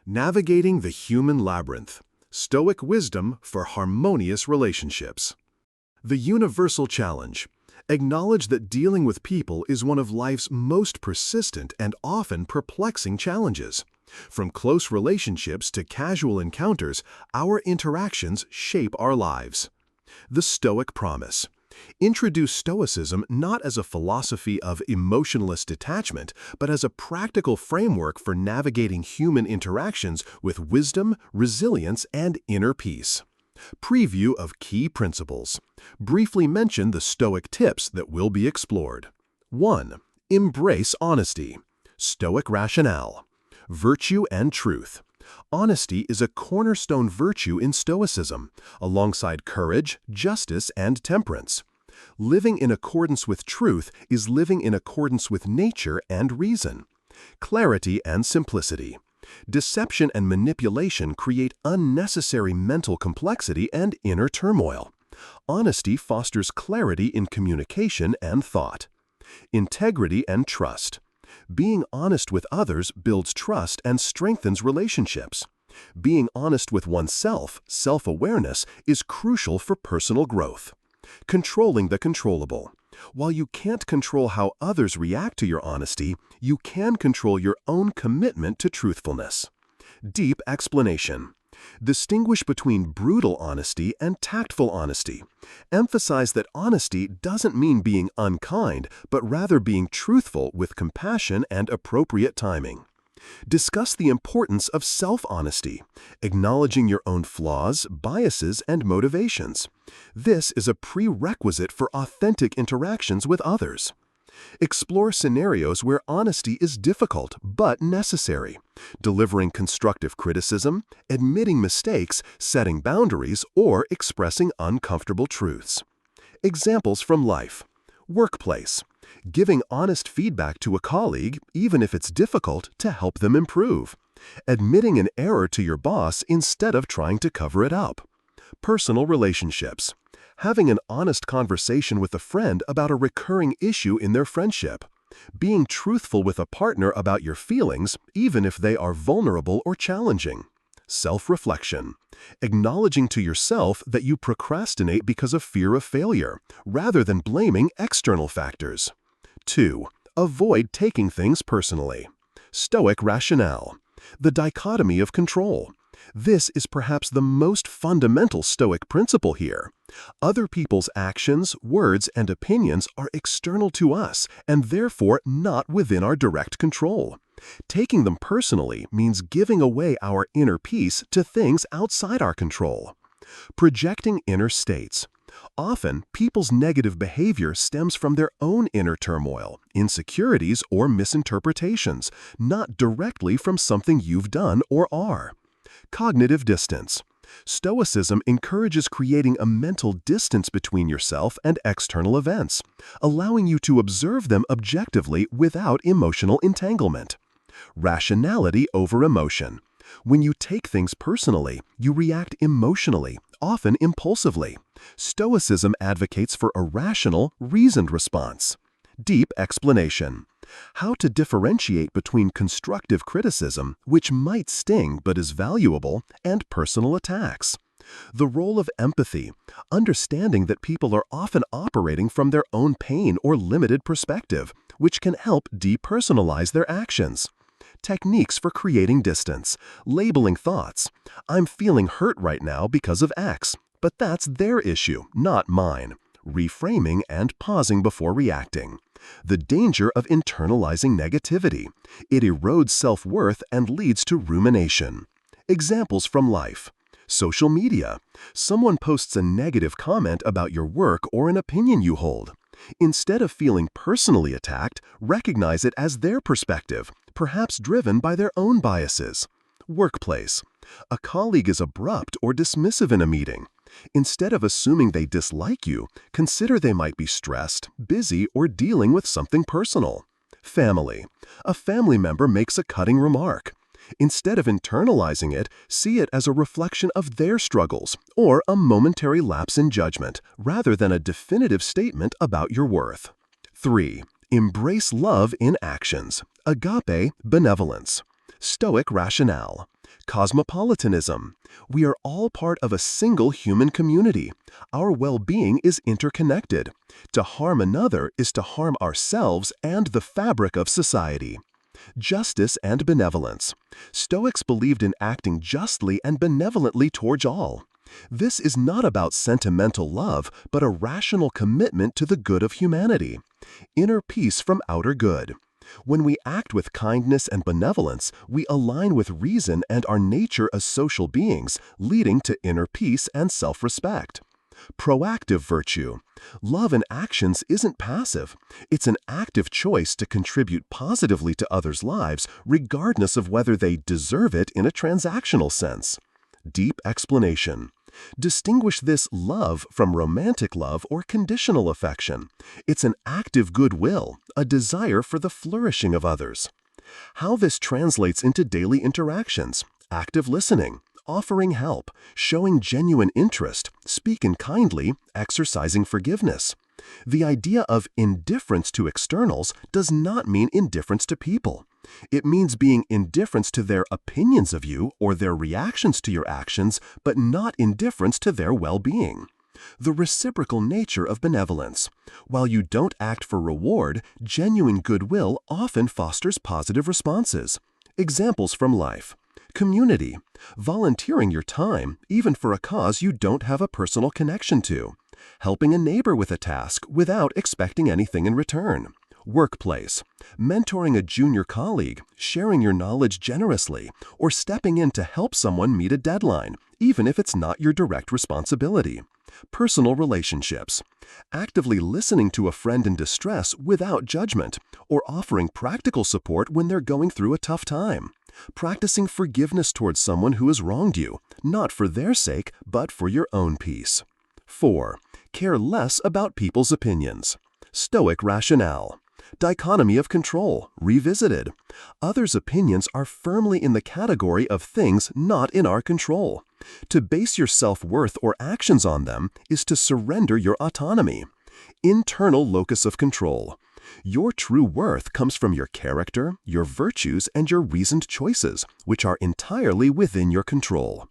Navigating the Human Labyrinth. Stoic Wisdom for Harmonious Relationships. The universal challenge. Acknowledge that dealing with people is one of life's most persistent and often perplexing challenges. From close relationships to casual encounters, our interactions shape our lives. The Stoic Promise. Introduce Stoicism not as a philosophy of emotionless detachment, but as a practical framework for navigating human interactions with wisdom, resilience, and inner peace. Preview of key principles. Briefly mention the Stoic tips that will be explored. 1. Embrace honesty. Stoic rationale. Virtue and truth. Honesty is a cornerstone virtue in Stoicism, alongside courage, justice, and temperance. Living in accordance with truth is living in accordance with nature and reason. Clarity and simplicity. Deception and manipulation create unnecessary mental complexity and inner turmoil. Honesty fosters clarity in communication and thought. Integrity and trust. Being honest with others builds trust and strengthens relationships. Being honest with oneself, self-awareness, is crucial for personal growth. Controlling the controllable. While you can't control how others react to your honesty, you can control your own commitment to truthfulness. Deep explanation. Distinguish between brutal honesty and tactful honesty. Emphasize that honesty doesn't mean being unkind, but rather being truthful with compassion and appropriate timing. Discuss the importance of self-honesty, acknowledging your own flaws, biases, and motivations. This is a prerequisite for authentic interactions with others. Explore scenarios where honesty is difficult but necessary, delivering constructive criticism, admitting mistakes, setting boundaries, or expressing uncomfortable truths. Examples from life. Workplace. Giving honest feedback to a colleague, even if it's difficult, to help them improve. Admitting an error to your boss instead of trying to cover it up. Personal relationships. Having an honest conversation with a friend about a recurring issue in their friendship. Being truthful with a partner about your feelings, even if they are vulnerable or challenging. Self-reflection. Acknowledging to yourself that you procrastinate because of fear of failure, rather than blaming external factors. 2. Avoid taking things personally. Stoic rationale. The dichotomy of control. This is perhaps the most fundamental Stoic principle here. Other people's actions, words, and opinions are external to us and therefore not within our direct control. Taking them personally means giving away our inner peace to things outside our control. Projecting inner states. Often, people's negative behavior stems from their own inner turmoil, insecurities, or misinterpretations, not directly from something you've done or are. Cognitive distance. Stoicism encourages creating a mental distance between yourself and external events, allowing you to observe them objectively without emotional entanglement. Rationality over emotion. When you take things personally, you react emotionally, often impulsively. Stoicism advocates for a rational, reasoned response. Deep explanation. How to differentiate between constructive criticism, which might sting but is valuable, and personal attacks. The role of empathy, understanding that people are often operating from their own pain or limited perspective, which can help depersonalize their actions. Techniques for creating distance, labeling thoughts. I'm feeling hurt right now because of X, but that's their issue, not mine. Reframing and pausing before reacting. The danger of internalizing negativity. It erodes self-worth and leads to rumination. Examples from life. Social media. Someone posts a negative comment about your work or an opinion you hold. Instead of feeling personally attacked, recognize it as their perspective, perhaps driven by their own biases. Workplace. A colleague is abrupt or dismissive in a meeting. Instead of assuming they dislike you, consider they might be stressed, busy, or dealing with something personal. Family. A family member makes a cutting remark. Instead of internalizing it, see it as a reflection of their struggles or a momentary lapse in judgment, rather than a definitive statement about your worth. 3. Embrace love in actions. Agape benevolence. Stoic rationale. Cosmopolitanism. We are all part of a single human community. Our well-being is interconnected. To harm another is to harm ourselves and the fabric of society. Justice and benevolence. Stoics believed in acting justly and benevolently towards all. This is not about sentimental love, but a rational commitment to the good of humanity. Inner peace from outer good. When we act with kindness and benevolence, we align with reason and our nature as social beings, leading to inner peace and self-respect. Proactive virtue. Love in actions isn't passive. It's an active choice to contribute positively to others' lives, regardless of whether they deserve it in a transactional sense. Deep explanation. Distinguish this love from romantic love or conditional affection. It's an active goodwill, a desire for the flourishing of others. How this translates into daily interactions: active listening, offering help, showing genuine interest, speaking kindly, exercising forgiveness. The idea of indifference to externals does not mean indifference to people. It means being indifferent to their opinions of you or their reactions to your actions, but not indifference to their well-being. The reciprocal nature of benevolence. While you don't act for reward, genuine goodwill often fosters positive responses. Examples from life. Community. Volunteering your time, even for a cause you don't have a personal connection to. Helping a neighbor with a task without expecting anything in return. Workplace. Mentoring a junior colleague, sharing your knowledge generously, or stepping in to help someone meet a deadline, even if it's not your direct responsibility. Personal relationships. Actively listening to a friend in distress without judgment, or offering practical support when they're going through a tough time. Practicing forgiveness towards someone who has wronged you, not for their sake, but for your own peace. 4. Care less about people's opinions. Stoic rationale. Dichotomy of control, revisited. Others' opinions are firmly in the category of things not in our control. To base your self-worth or actions on them is to surrender your autonomy. Internal locus of control. Your true worth comes from your character, your virtues, and your reasoned choices, which are entirely within your control.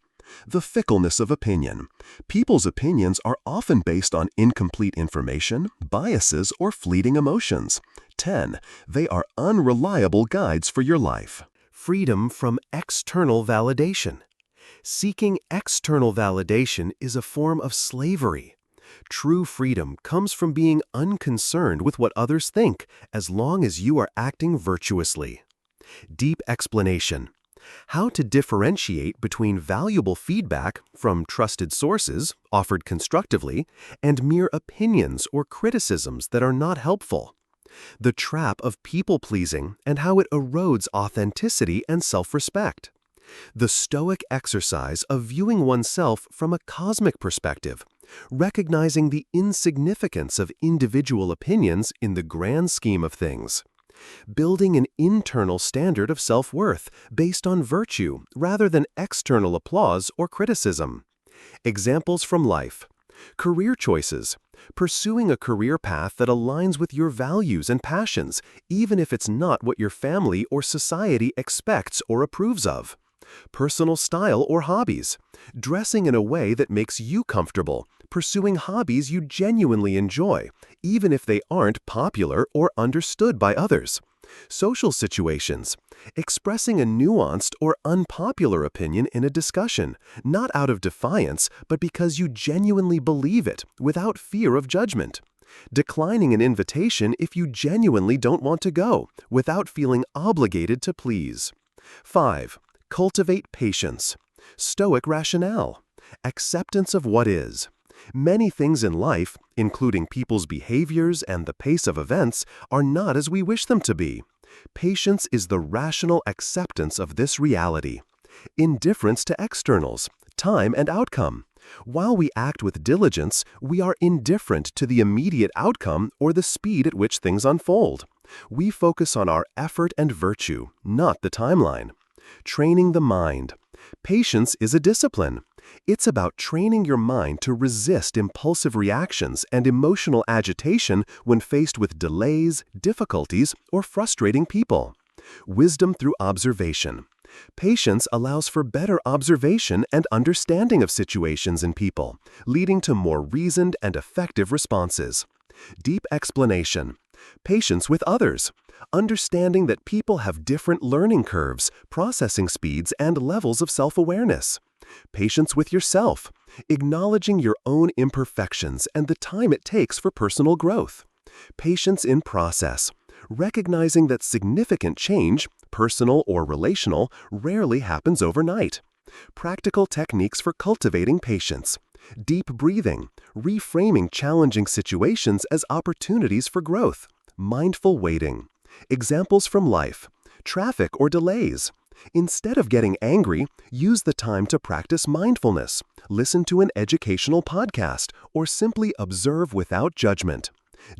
The fickleness of opinion. People's opinions are often based on incomplete information, biases, or fleeting emotions. 10. They are unreliable guides for your life. Freedom from external validation. Seeking external validation is a form of slavery. True freedom comes from being unconcerned with what others think, as long as you are acting virtuously. Deep explanation. How to differentiate between valuable feedback from trusted sources, offered constructively, and mere opinions or criticisms that are not helpful. The trap of people-pleasing and how it erodes authenticity and self-respect. The Stoic exercise of viewing oneself from a cosmic perspective, recognizing the insignificance of individual opinions in the grand scheme of things. Building an internal standard of self-worth based on virtue rather than external applause or criticism. Examples from life. Career choices. Pursuing a career path that aligns with your values and passions, even if it's not what your family or society expects or approves of. Personal style or hobbies. Dressing in a way that makes you comfortable, pursuing hobbies you genuinely enjoy, even if they aren't popular or understood by others. Social situations. Expressing a nuanced or unpopular opinion in a discussion, not out of defiance, but because you genuinely believe it, without fear of judgment. Declining an invitation if you genuinely don't want to go, without feeling obligated to please. 5. Cultivate patience. Stoic rationale. Acceptance of what is. Many things in life, including people's behaviors and the pace of events, are not as we wish them to be. Patience is the rational acceptance of this reality. Indifference to externals, time and outcome. While we act with diligence, we are indifferent to the immediate outcome or the speed at which things unfold. We focus on our effort and virtue, not the timeline. Training the mind. Patience is a discipline. It's about training your mind to resist impulsive reactions and emotional agitation when faced with delays, difficulties, or frustrating people. Wisdom through observation. Patience allows for better observation and understanding of situations and people, leading to more reasoned and effective responses. Deep explanation. Patience with others. Understanding that people have different learning curves, processing speeds, and levels of self-awareness. Patience with yourself. Acknowledging your own imperfections and the time it takes for personal growth. Patience in process. Recognizing that significant change, personal or relational, rarely happens overnight. Practical techniques for cultivating patience. Deep breathing, reframing challenging situations as opportunities for growth. Mindful waiting. Examples from life. Traffic or delays. Instead of getting angry, use the time to practice mindfulness, listen to an educational podcast, or simply observe without judgment.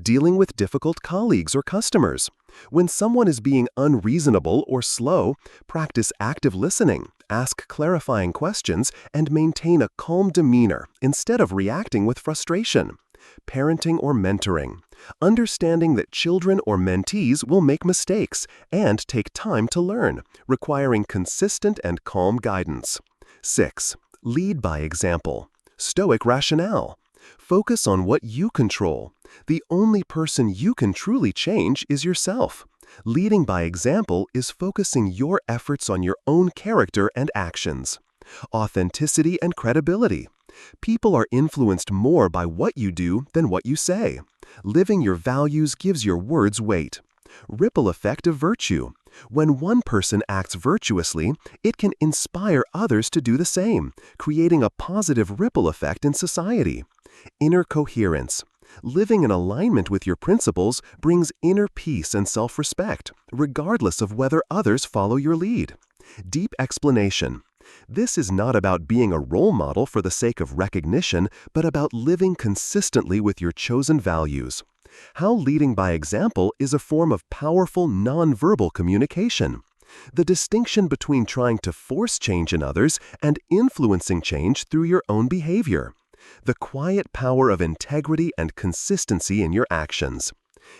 Dealing with difficult colleagues or customers. When someone is being unreasonable or slow, practice active listening, ask clarifying questions, and maintain a calm demeanor instead of reacting with frustration. Parenting or mentoring. Understanding that children or mentees will make mistakes and take time to learn, requiring consistent and calm guidance. 6. Lead by example. Stoic rationale. Focus on what you control. The only person you can truly change is yourself. Leading by example is focusing your efforts on your own character and actions. Authenticity and credibility. People are influenced more by what you do than what you say. Living your values gives your words weight. Ripple effect of virtue. When one person acts virtuously, it can inspire others to do the same, creating a positive ripple effect in society. Inner coherence. Living in alignment with your principles brings inner peace and self-respect, regardless of whether others follow your lead. Deep explanation. This is not about being a role model for the sake of recognition, but about living consistently with your chosen values. How leading by example is a form of powerful nonverbal communication. The distinction between trying to force change in others and influencing change through your own behavior. The quiet power of integrity and consistency in your actions.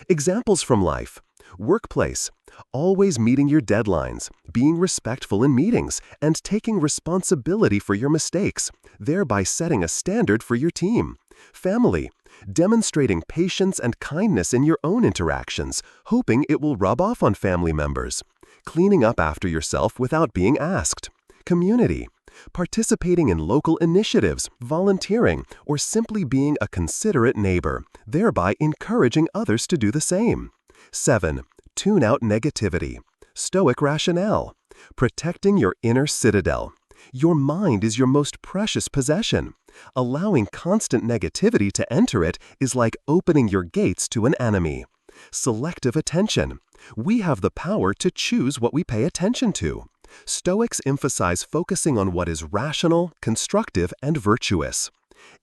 Examples from life. Workplace. Always meeting your deadlines, being respectful in meetings, and taking responsibility for your mistakes, thereby setting a standard for your team. Family. Demonstrating patience and kindness in your own interactions, hoping it will rub off on family members. Cleaning up after yourself without being asked. Community. Participating in local initiatives, volunteering, or simply being a considerate neighbor, thereby encouraging others to do the same. 7. Tune out negativity. Stoic rationale. Protecting your inner citadel. Your mind is your most precious possession. Allowing constant negativity to enter it is like opening your gates to an enemy. Selective attention. We have the power to choose what we pay attention to. Stoics emphasize focusing on what is rational, constructive, and virtuous.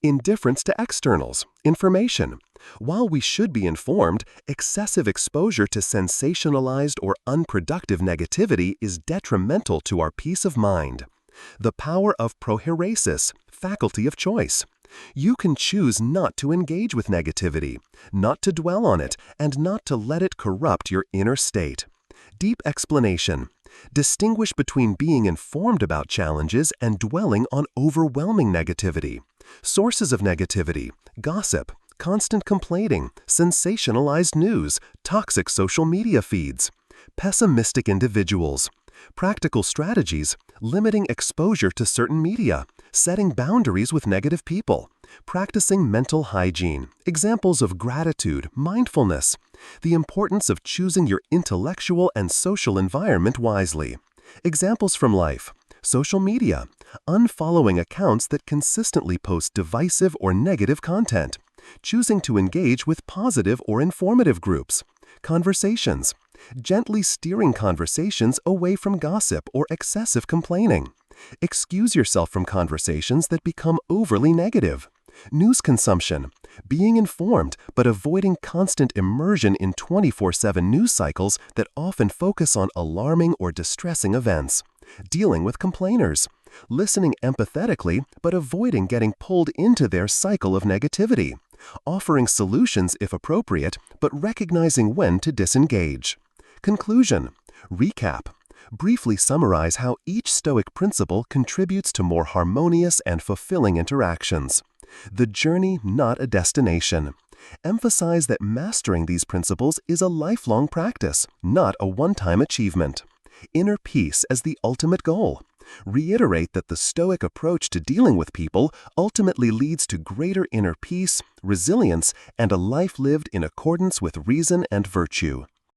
Indifference to externals, information. While we should be informed, excessive exposure to sensationalized or unproductive negativity is detrimental to our peace of mind. The power of prohairesis, faculty of choice. You can choose not to engage with negativity, not to dwell on it, and not to let it corrupt your inner state. Deep explanation. Distinguish between being informed about challenges and dwelling on overwhelming negativity. Sources of negativity, gossip, constant complaining, sensationalized news, toxic social media feeds. Pessimistic individuals. Practical strategies, limiting exposure to certain media, setting boundaries with negative people, practicing mental hygiene, examples of gratitude, mindfulness, the importance of choosing your intellectual and social environment wisely. Examples from life, social media, unfollowing accounts that consistently post divisive or negative content, choosing to engage with positive or informative groups, conversations, gently steering conversations away from gossip or excessive complaining. Excuse yourself from conversations that become overly negative. News consumption, being informed but avoiding constant immersion in 24/7 news cycles that often focus on alarming or distressing events. Dealing with complainers, listening empathetically but avoiding getting pulled into their cycle of negativity. Offering solutions if appropriate, but recognizing when to disengage. Conclusion. Recap. Briefly summarize how each Stoic principle contributes to more harmonious and fulfilling interactions. The journey, not a destination. Emphasize that mastering these principles is a lifelong practice, not a one-time achievement. Inner peace as the ultimate goal. Reiterate that the Stoic approach to dealing with people ultimately leads to greater inner peace, resilience, and a life lived in accordance with reason and virtue.